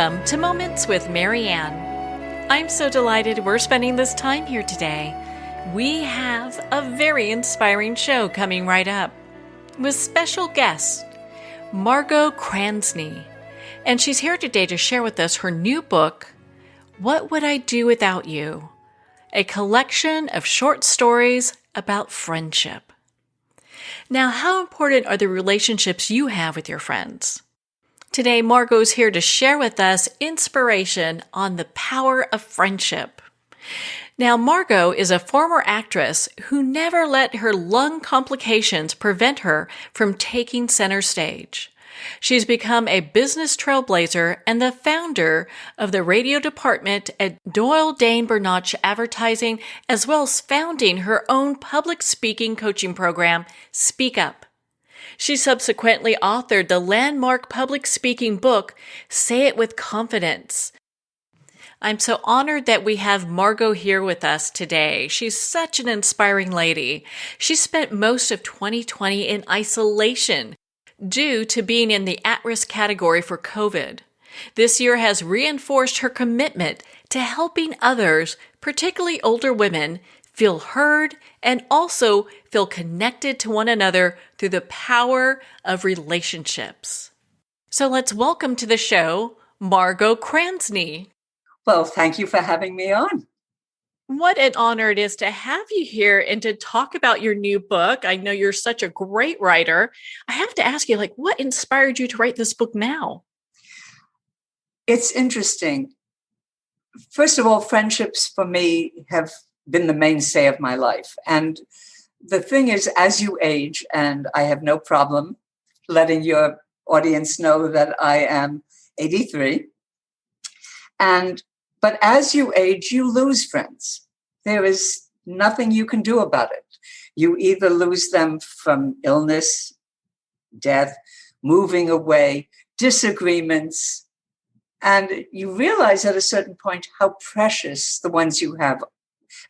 Welcome to Moments with Marianne. I'm so delighted we're spending this time here today. We have a very inspiring show coming right up with special guest, Margo Krasne. And she's here today to share with us her new book, What Would I Do Without You? A collection of short stories about friendship. Now, how important are the relationships you have with your friends? Today, Margo's here to share with us inspiration on the power of friendship. Now, Margo is a former actress who never let her lung complications prevent her from taking center stage. She's become a business trailblazer and the founder of the radio department at Doyle Dane Bernach Advertising, as well as founding her own public speaking coaching program, Speak Up. She subsequently authored the landmark public speaking book, Say It With Confidence. I'm so honored that we have Margo here with us today. She's such an inspiring lady. She spent most of 2020 in isolation due to being in the at-risk category for COVID. This year has reinforced her commitment to helping others, particularly older women, feel heard and also feel connected to one another through the power of relationships. So let's welcome to the show, Margo Krasne. Well, thank you for having me on. What an honor it is to have you here and to talk about your new book. I know you're such a great writer. I have to ask you, what inspired you to write this book now? It's interesting. First of all, friendships for me have been the mainstay of my life. And the thing is, as you age, and I have no problem letting your audience know that I am 83, but as you age, you lose friends. There is nothing you can do about it. You either lose them from illness, death, moving away, disagreements, and you realize at a certain point how precious the ones you have,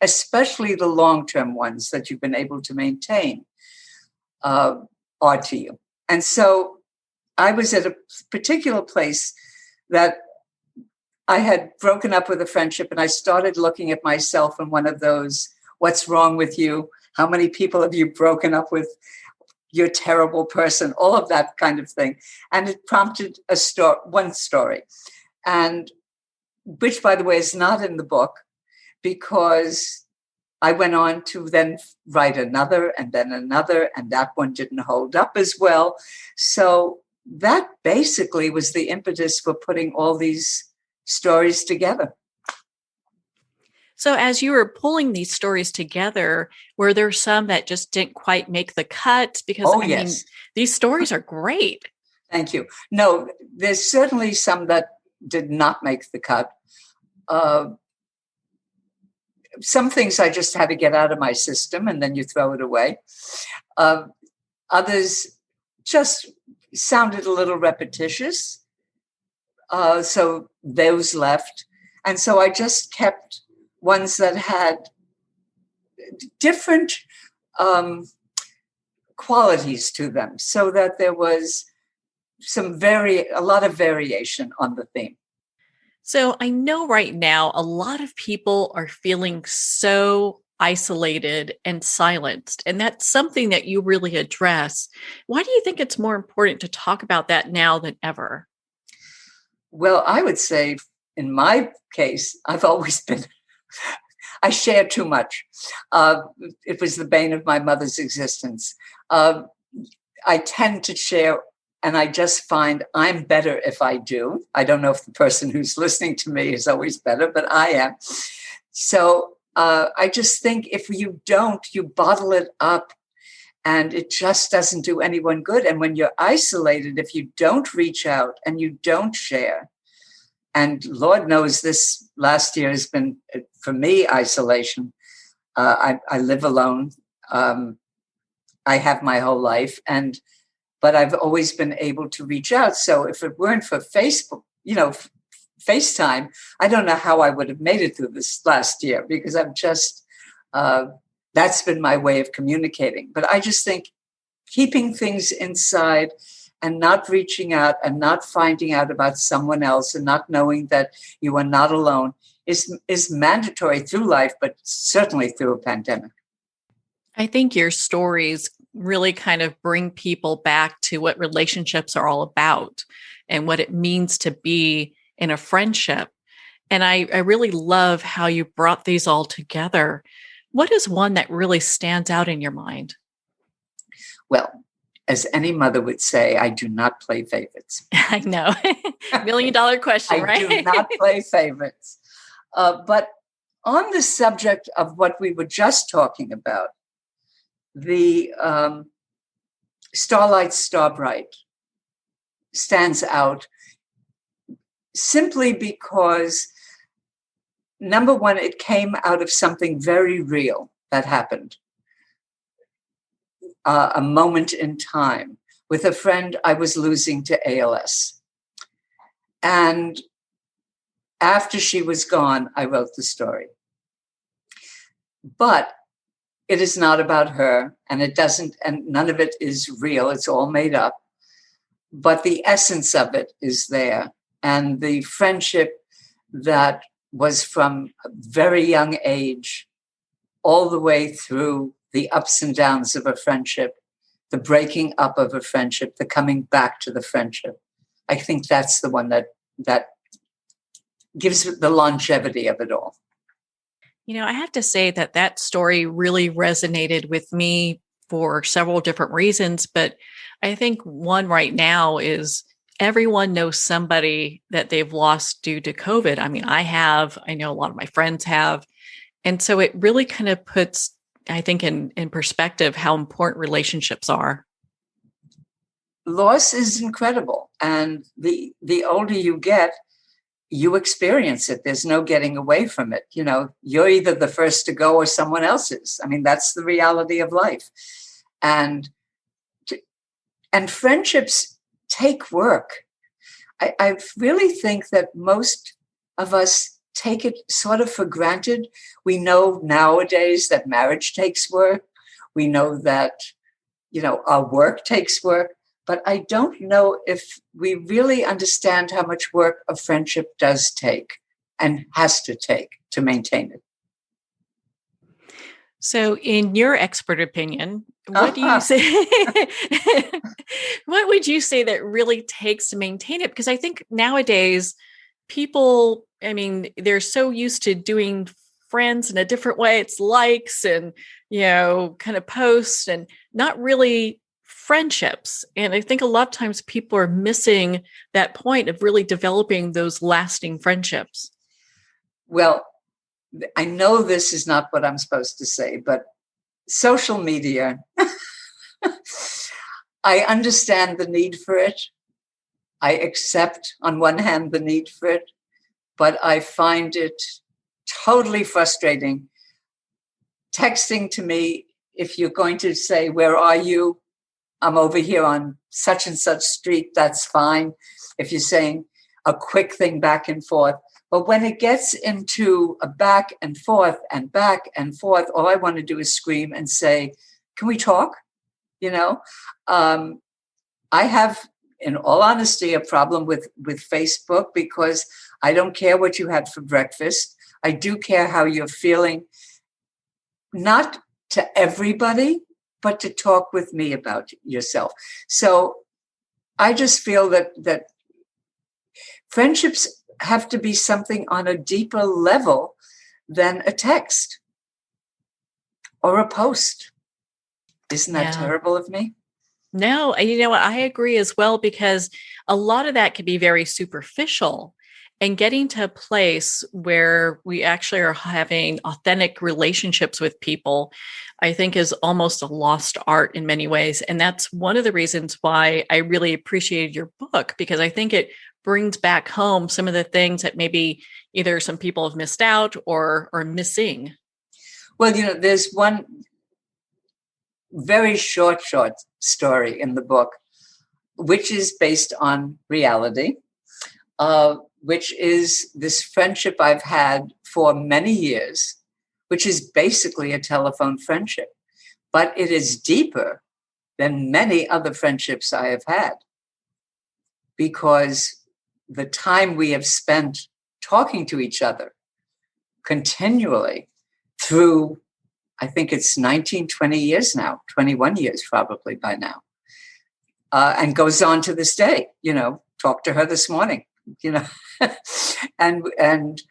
especially the long-term ones that you've been able to maintain, are to you. And so I was at a particular place that I had broken up with a friendship, and I started looking at myself in one of those, what's wrong with you? How many people have you broken up with? You're a terrible person, all of that kind of thing. And it prompted one story, and which, by the way, is not in the book, because I went on to then write another and then another, and that one didn't hold up as well. So that basically was the impetus for putting all these stories together. So as you were pulling these stories together, were there some that just didn't quite make the cut? Because yes. These stories are great. Thank you. No, there's certainly some that did not make the cut. Some things I just had to get out of my system, and then you throw it away. Others just sounded a little repetitious. So those left. And so I just kept ones that had different qualities to them, so that there was a lot of variation on the theme. So I know right now a lot of people are feeling so isolated and silenced, and that's something that you really address. Why do you think it's more important to talk about that now than ever? Well, I would say in my case, I share too much. It was the bane of my mother's existence. I tend to share, and I just find I'm better if I do. I don't know if the person who's listening to me is always better, but I am. So I just think if you don't, you bottle it up, and it just doesn't do anyone good. And when you're isolated, if you don't reach out and you don't share, and Lord knows this last year has been, for me, isolation. I live alone. I have my whole life, but I've always been able to reach out. So if it weren't for Facebook, FaceTime, I don't know how I would have made it through this last year, because I'm just, that's been my way of communicating. But I just think keeping things inside and not reaching out and not finding out about someone else and not knowing that you are not alone is mandatory through life, but certainly through a pandemic. I think your stories really kind of bring people back to what relationships are all about and what it means to be in a friendship. And I really love how you brought these all together. What is one that really stands out in your mind? Well, as any mother would say, I do not play favorites. I know. $1 million question, right? I do not play favorites. But on the subject of what we were just talking about, the Starlight Starbright stands out simply because, number one, it came out of something very real that happened. A moment in time with a friend I was losing to ALS. And after she was gone, I wrote the story. But it is not about her, and none of it is real. It's all made up. But the essence of it is there. And the friendship that was from a very young age all the way through the ups and downs of a friendship, the breaking up of a friendship, the coming back to the friendship. I think that's the one that gives the longevity of it all. You know, I have to say that story really resonated with me for several different reasons. But I think one right now is everyone knows somebody that they've lost due to COVID. I mean, I know a lot of my friends have. And so it really kind of puts, I think, in perspective how important relationships are. Loss is incredible. And the older you get, you experience it. There's no getting away from it. You know, you're either the first to go or someone else is. I mean, that's the reality of life. And friendships take work. I really think that most of us take it sort of for granted. We know nowadays that marriage takes work. We know that, our work takes work. But I don't know if we really understand how much work a friendship does take and has to take to maintain it. So in your expert opinion, what do you say? What would you say that really takes to maintain it? Because I think nowadays people, I mean, they're so used to doing friends in a different way. It's likes and, kind of posts and not really friendships. And I think a lot of times people are missing that point of really developing those lasting friendships. Well, I know this is not what I'm supposed to say, but social media, I understand the need for it. I accept, on one hand, the need for it, but I find it totally frustrating. Texting to me, if you're going to say, "Where are you?" "I'm over here on such and such street," that's fine. If you're saying a quick thing back and forth. But when it gets into a back and forth, all I want to do is scream and say, "Can we talk?" I have, in all honesty, a problem with Facebook because I don't care what you had for breakfast. I do care how you're feeling, not to everybody, but to talk with me about yourself. So I just feel that friendships have to be something on a deeper level than a text or a post. Isn't that terrible of me? No, you know what? I agree as well, because a lot of that can be very superficial, and getting to a place where we actually are having authentic relationships with people, I think is almost a lost art in many ways. And that's one of the reasons why I really appreciated your book, because I think it brings back home some of the things that maybe either some people have missed out or are missing. Well, there's one very short story in the book, which is based on reality, which is this friendship I've had for many years, which is basically a telephone friendship, but it is deeper than many other friendships I have had. because the time we have spent talking to each other continually through, I think it's 19, 20 years now, 21 years probably by now, and goes on to this day, talked to her this morning, and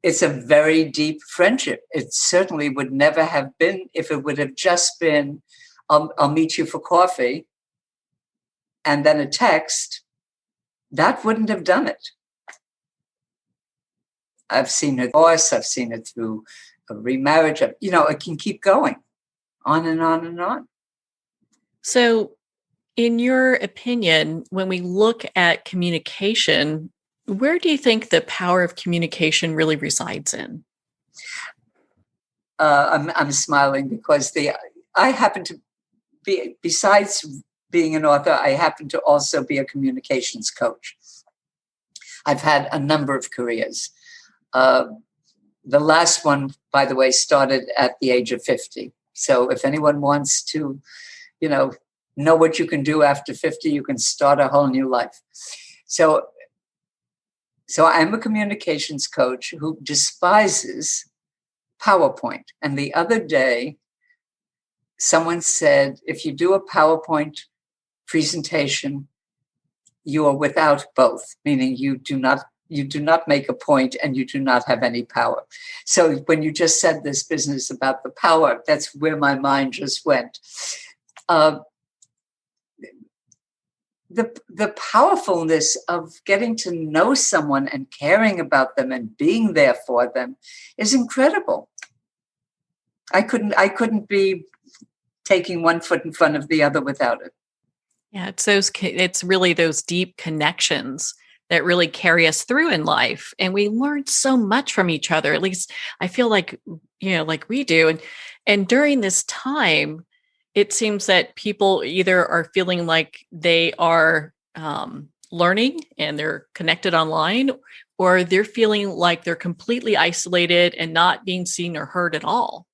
it's a very deep friendship. It certainly would never have been if it would have just been, I'll meet you for coffee and then a text. That wouldn't have done it. I've seen her divorce. I've seen it through a remarriage. It can keep going on and on and on. So in your opinion, when we look at communication, where do you think the power of communication really resides in? I'm smiling because I happen to be, besides being an author, I happen to also be a communications coach. I've had a number of careers. The last one, by the way, started at the age of 50. So if anyone wants to, know what you can do after 50, you can start a whole new life. So I'm a communications coach who despises PowerPoint. And the other day, someone said, if you do a PowerPoint presentation, you are without both, meaning you do not make a point and you do not have any power. So when you just said this business about the power, that's where my mind just went. The powerfulness of getting to know someone and caring about them and being there for them is incredible. I couldn't be taking one foot in front of the other without it. Yeah, it's really those deep connections that really carry us through in life. And we learn so much from each other. At least I feel like, like we do. And during this time, it seems that people either are feeling like they are learning and they're connected online, or they're feeling like they're completely isolated and not being seen or heard at all.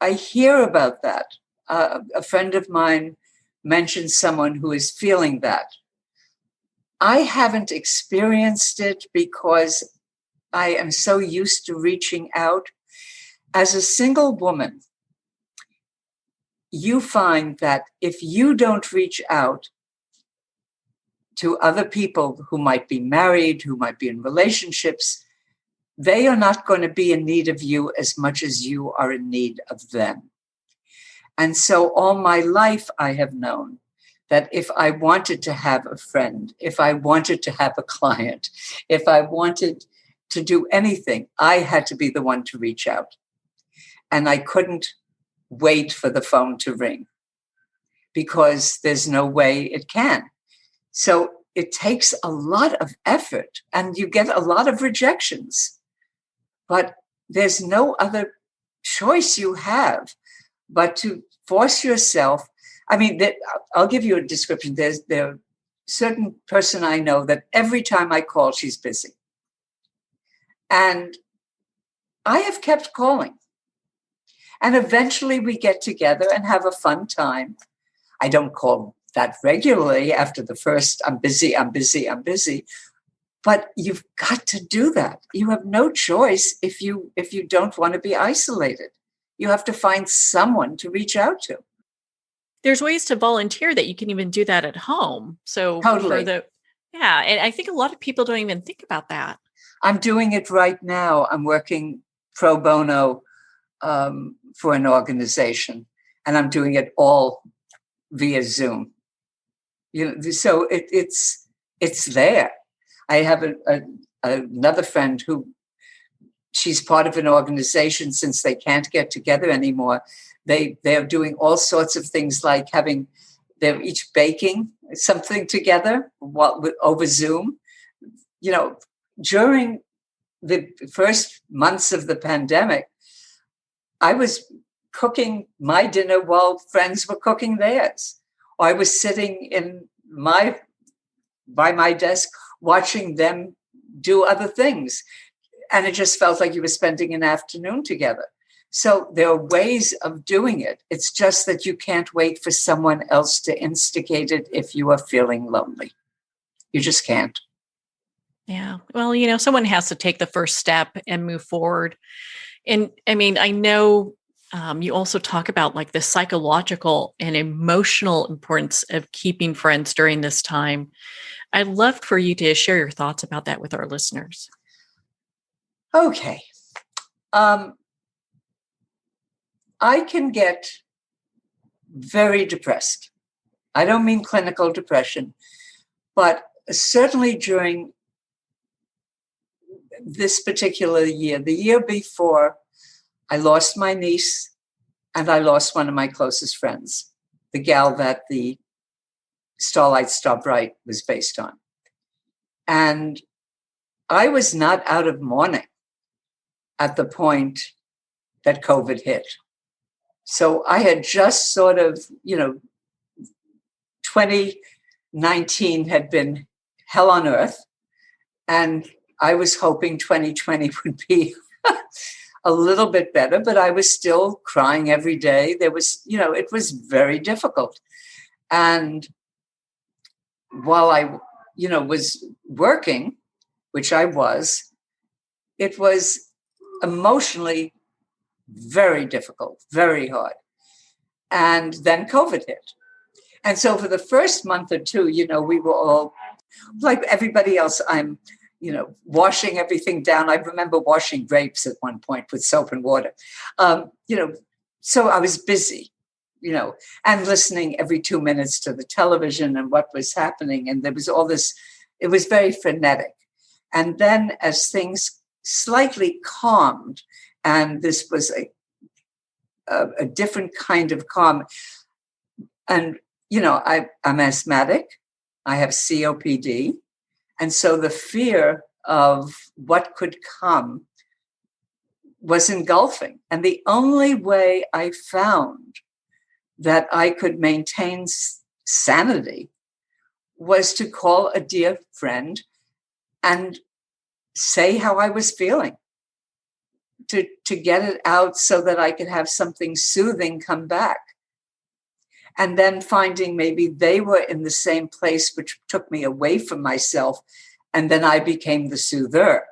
I hear about that. A friend of mine mentioned someone who is feeling that. I haven't experienced it because I am so used to reaching out. As a single woman, you find that if you don't reach out to other people who might be married, who might be in relationships, they are not going to be in need of you as much as you are in need of them. And so all my life I have known that if I wanted to have a friend, if I wanted to have a client, if I wanted to do anything, I had to be the one to reach out. And I couldn't wait for the phone to ring because there's no way it can. So it takes a lot of effort and you get a lot of rejections, but there's no other choice you have but to force yourself. I mean, I'll give you a description. There's a certain person I know that every time I call, she's busy. And I have kept calling. And eventually we get together and have a fun time. I don't call that regularly after the first, I'm busy. But you've got to do that. You have no choice if you don't want to be isolated. You have to find someone to reach out to. There's ways to volunteer that you can even do that at home. So totally. And I think a lot of people don't even think about that. I'm doing it right now. I'm working pro bono for an organization, and I'm doing it all via Zoom. So it's there. I have another friend who she's part of an organization since they can't get together anymore. They're doing all sorts of things like they're each baking something together over Zoom. During the first months of the pandemic, I was cooking my dinner while friends were cooking theirs. Or I was sitting by my desk watching them do other things. And it just felt like you were spending an afternoon together. So there are ways of doing it. It's just that you can't wait for someone else to instigate it if you are feeling lonely. You just can't. Yeah. Well, someone has to take the first step and move forward. And I mean, I know you also talk about like the psychological and emotional importance of keeping friends during this time. I'd love for you to share your thoughts about that with our listeners. Okay. I can get very depressed. I don't mean clinical depression, but certainly during this particular year, the year before, I lost my niece and I lost one of my closest friends, the gal that the Starlight Star Bright was based on. And I was not out of mourning at the point that COVID hit. So I had just sort of, 2019 had been hell on earth. And I was hoping 2020 would be a little bit better, but I was still crying every day. There was, it was very difficult. And while I, was working, which I was, it was emotionally very difficult, very hard. And then COVID hit. And so for the first month or two, we were all like everybody else. I'm, washing everything down. I remember washing grapes at one point with soap and water. So I was busy, and listening every 2 minutes to the television and what was happening. And there was all this, it was very frenetic. And then as things slightly calmed, and this was a different kind of calm. And, I'm asthmatic. I have COPD. And so the fear of what could come was engulfing. And the only way I found that I could maintain sanity was to call a dear friend and say how I was feeling, to get it out so that I could have something soothing come back. And then finding maybe they were in the same place, which took me away from myself. And then I became the soother.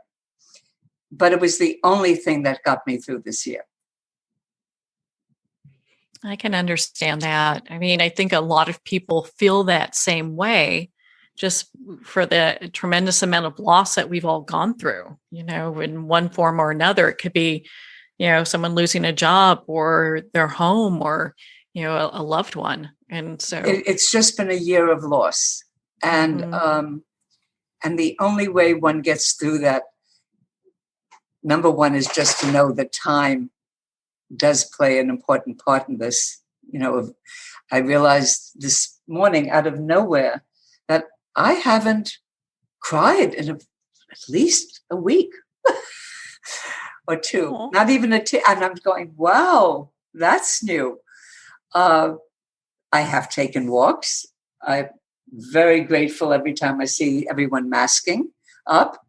But it was the only thing that got me through this year. I can understand that. I mean, I think a lot of people feel that same way just for the tremendous amount of loss that we've all gone through, in one form or another. It could be, someone losing a job or their home or, a loved one. And so it's just been a year of loss. And, and the only way one gets through that, number one, is just to know that time does play an important part in this. I realized this morning out of nowhere that I haven't cried in at least a week or two, Aww. Not even and I'm going, wow, that's new. I have taken walks. I'm very grateful every time I see everyone masking up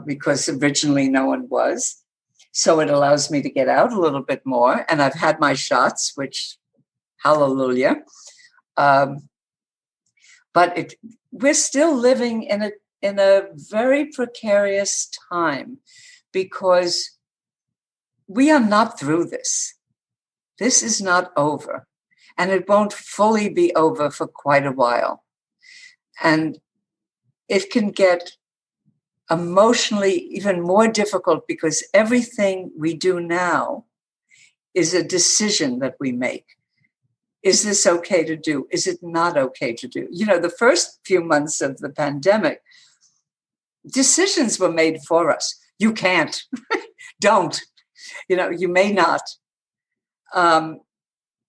because originally no one was. So it allows me to get out a little bit more. And I've had my shots, which, hallelujah. But we're still living in a very precarious time because we are not through this. This is not over. And it won't fully be over for quite a while. And it can get emotionally even more difficult because everything we do now is a decision that we make. Is this okay to do? Is it not okay to do? The first few months of the pandemic, decisions were made for us. You can't. Don't. You may not.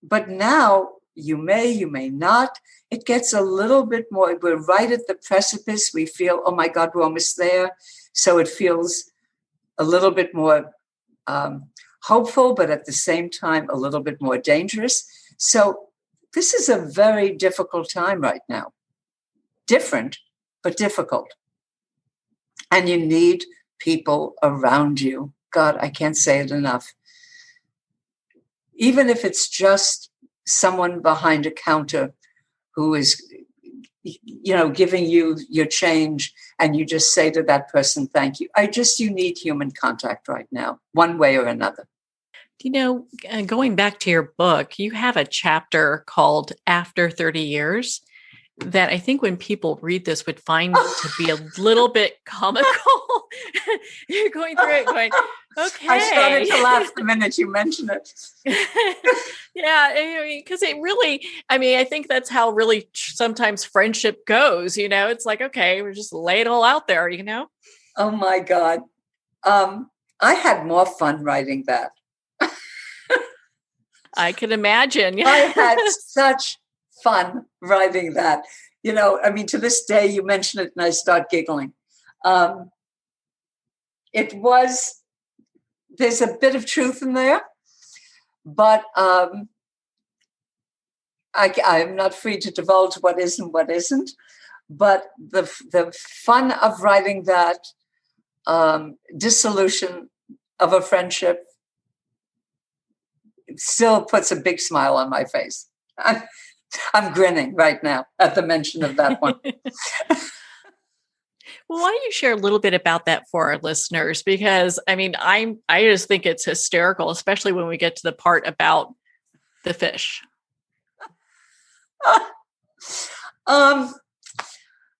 But now you may not. It gets a little bit more. We're right at the precipice. We feel, oh my God, we're almost there. So it feels a little bit more hopeful, but at the same time, a little bit more dangerous. So this is a very difficult time right now. Different, but difficult. And you need people around you. God, I can't say it enough. even if it's just someone behind a counter who is, giving you your change, and you just say to that person, thank you. You need human contact right now, one way or another. Going back to your book, you have a chapter called After 30 Years that I think when people read this would find to be a little bit comical. You're going through it going, okay. I started to laugh the minute you mentioned it. Yeah, because it really, I think that's how really sometimes friendship goes, it's like, okay, we're just lay it all out there, Oh my God. I had more fun writing that. I can imagine. I had such fun writing that. To this day, you mention it and I start giggling. There's a bit of truth in there, but I'm not free to divulge what is and what isn't. But the fun of writing that, dissolution of a friendship, still puts a big smile on my face. I'm grinning right now at the mention of that one. Well, why don't you share a little bit about that for our listeners? Because I just think it's hysterical, especially when we get to the part about the fish.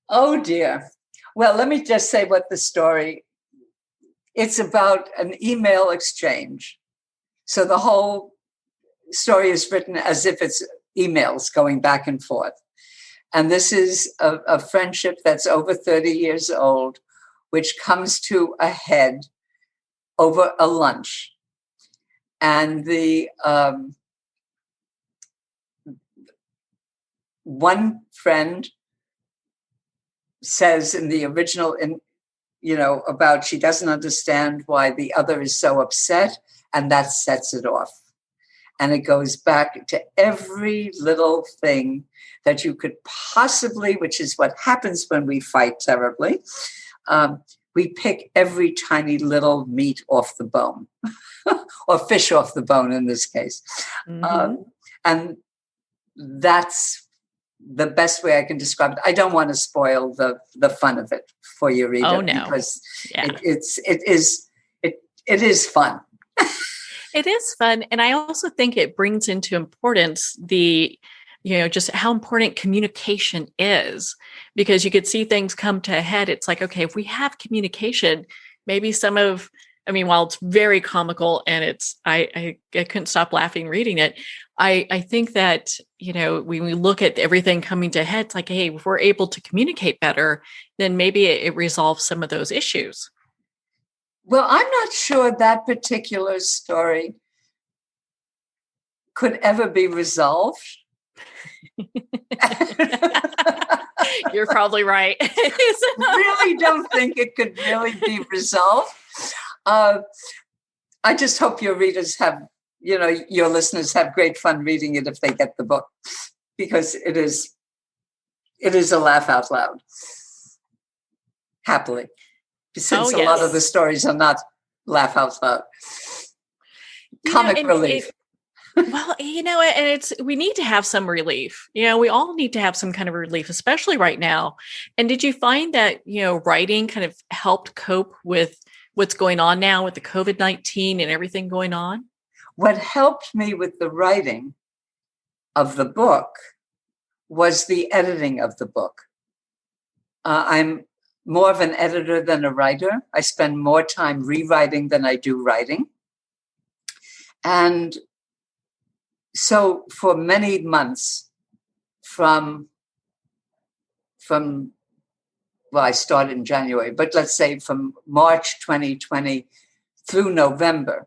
Oh dear. Well, let me just say what the story. It's about an email exchange. So the whole story is written as if it's emails going back and forth. And this is a friendship that's over 30 years old, which comes to a head over a lunch. And the one friend says in the original, about she doesn't understand why the other is so upset, and that sets it off. And it goes back to every little thing that you could possibly, which is what happens when we fight terribly. We pick every tiny little meat off the bone, or fish off the bone in this case. Mm-hmm. And that's the best way I can describe it. I don't want to spoil the fun of it for your reader. Oh, no. Because it is fun. It is fun. And I also think it brings into importance just how important communication is, because you could see things come to a head. It's like, okay, if we have communication, maybe while it's very comical and I couldn't stop laughing reading it. I think that, when we look at everything coming to a head, it's like, hey, if we're able to communicate better, then maybe it resolves some of those issues. Well, I'm not sure that particular story could ever be resolved. You're probably right. Really don't think it could really be resolved. I just hope your readers have, your listeners have great fun reading it if they get the book, because it is a laugh out loud. Happily. Since a lot of the stories are not laugh out loud. Comic relief. And we need to have some relief. We all need to have some kind of relief, especially right now. And did you find that, writing kind of helped cope with what's going on now with the COVID-19 and everything going on? What helped me with the writing of the book was the editing of the book. I'm more of an editor than a writer. I spend more time rewriting than I do writing. And so for many months I started in January, but let's say from March 2020 through November,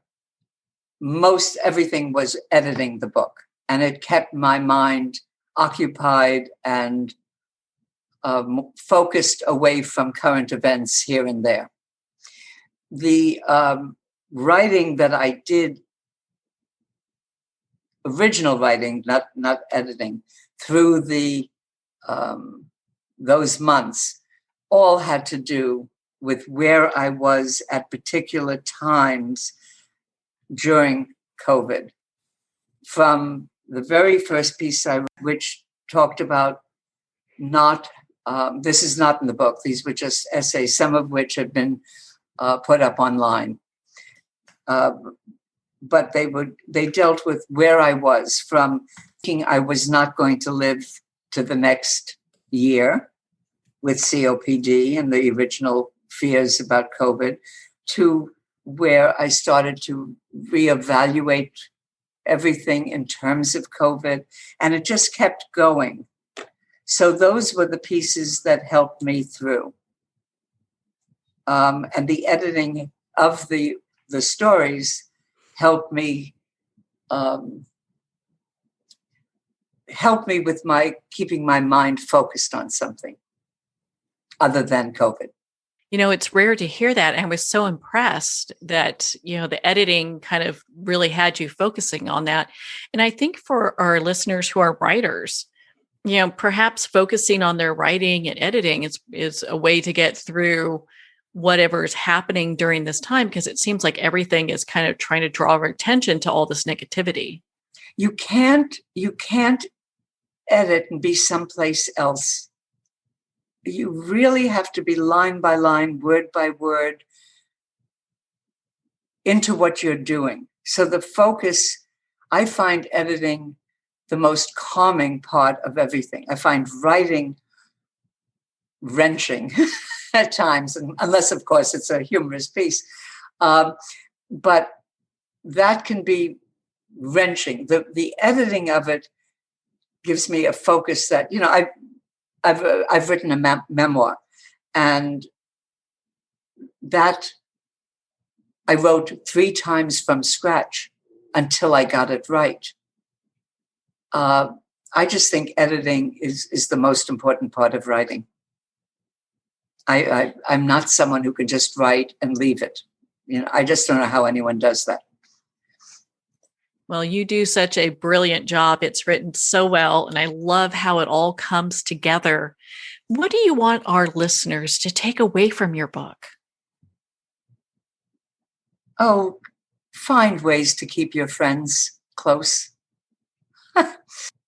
most everything was editing the book. And it kept my mind occupied and focused away from current events here and there. The writing that I did, original writing, not editing, through those months, all had to do with where I was at particular times during COVID. from the very first piece I wrote, which talked about not, this is not in the book, these were just essays, some of which had been put up online. But they dealt with where I was, from thinking I was not going to live to the next year with COPD and the original fears about COVID, to where I started to reevaluate everything in terms of COVID, and it just kept going. So those were the pieces that helped me through. And the editing of the stories helped me with my keeping my mind focused on something other than COVID. It's rare to hear that. And I was so impressed that, the editing kind of really had you focusing on that. And I think for our listeners who are writers, perhaps focusing on their writing and editing is a way to get through whatever is happening during this time, because it seems like everything is kind of trying to draw our attention to all this negativity. You can't edit and be someplace else. You really have to be line by line, word by word, into what you're doing. So the focus, I find editing the most calming part of everything. I find writing wrenching at times, unless, of course, it's a humorous piece. But that can be wrenching. The editing of it gives me a focus that, I've written a memoir, and that I wrote 3 times from scratch until I got it right. I just think editing is the most important part of writing. I'm not someone who can just write and leave it. I just don't know how anyone does that. Well, you do such a brilliant job. It's written so well, and I love how it all comes together. What do you want our listeners to take away from your book? Oh, find ways to keep your friends close.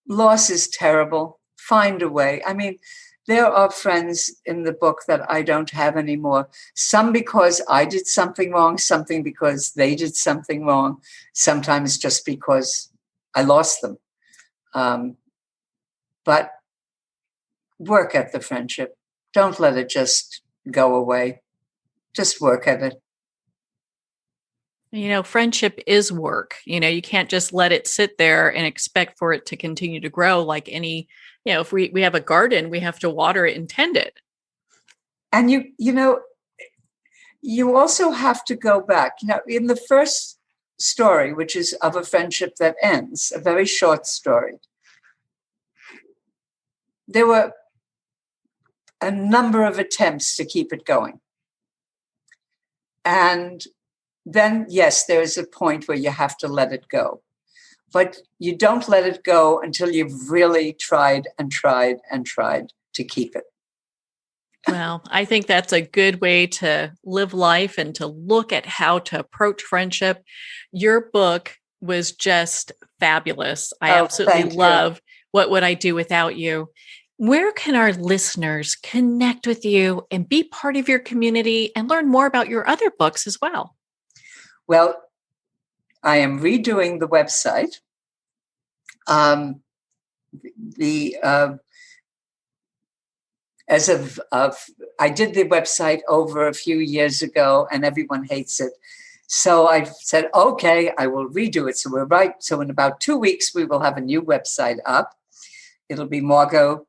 Loss is terrible. Find a way. I mean, there are friends in the book that I don't have anymore. Some because I did something wrong, something because they did something wrong, sometimes just because I lost them. But work at the friendship. Don't let it just go away. Just work at it. Friendship is work. You can't just let it sit there and expect for it to continue to grow like any, if we have a garden, we have to water it and tend it. And you also have to go back. In the first story, which is of a friendship that ends, a very short story, there were a number of attempts to keep it going. And then, yes, there is a point where you have to let it go. But you don't let it go until you've really tried and tried and tried to keep it. Well, I think that's a good way to live life and to look at how to approach friendship. Your book was just fabulous. I absolutely love What Would I Do Without You? Where can our listeners connect with you and be part of your community and learn more about your other books as well? Well, I am redoing the website. I did the website over a few years ago, and everyone hates it. So I said, okay, I will redo it. So in about 2 weeks, we will have a new website up. It'll be Margo,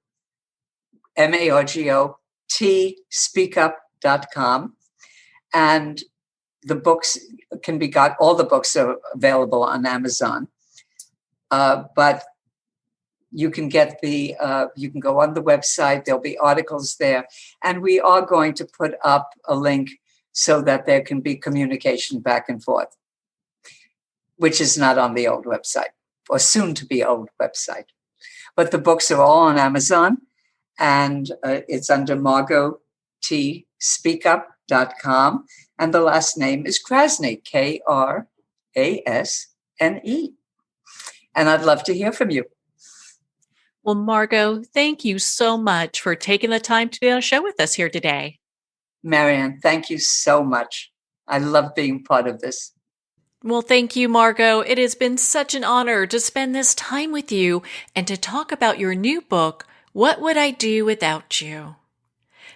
Margo T, speakup.com. And the books can be got, all the books are available on Amazon. But you can get you can go on the website, there'll be articles there. And we are going to put up a link so that there can be communication back and forth, which is not on the old website, or soon to be old website. But the books are all on Amazon, and it's under Margo T, speakup.com. And the last name is Krasne, Krasne. And I'd love to hear from you. Well, Margo, thank you so much for taking the time to be on a show with us here today. Marianne, thank you so much. I love being part of this. Well, thank you, Margo. It has been such an honor to spend this time with you and to talk about your new book, What Would I Do Without You?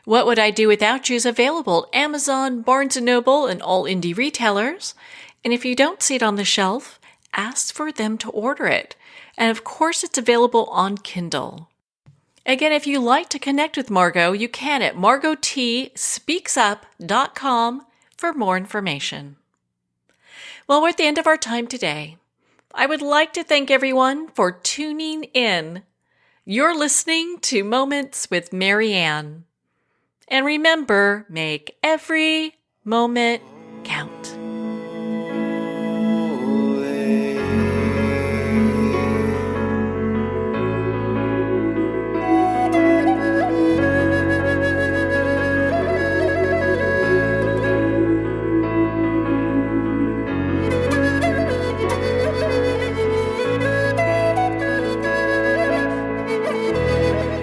What Would I Do Without You is available at Amazon, Barnes & Noble, and all indie retailers. And if you don't see it on the shelf, ask for them to order it. And of course, it's available on Kindle. Again, if you'd like to connect with Margo, you can at margotspeaksup.com for more information. Well, we're at the end of our time today. I would like to thank everyone for tuning in. You're listening to Moments with Marianne. And remember, make every moment count.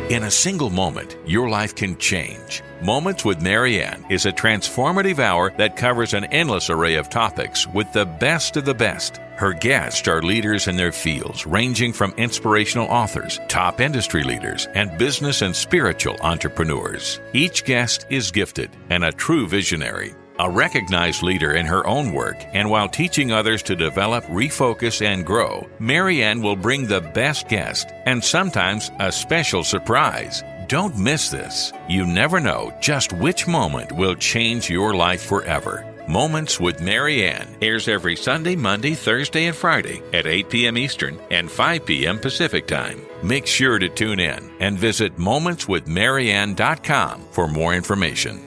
In a single moment, your life can change. Moments with Marianne is a transformative hour that covers an endless array of topics with the best of the best. Her guests are leaders in their fields, ranging from inspirational authors, top industry leaders, and business and spiritual entrepreneurs. Each guest is gifted and a true visionary. A recognized leader in her own work, and while teaching others to develop, refocus, and grow, Marianne will bring the best guest and sometimes a special surprise. Don't miss this. You never know just which moment will change your life forever. Moments with Marianne airs every Sunday, Monday, Thursday, and Friday at 8 p.m. Eastern and 5 p.m. Pacific Time. Make sure to tune in and visit momentswithmarianne.com for more information.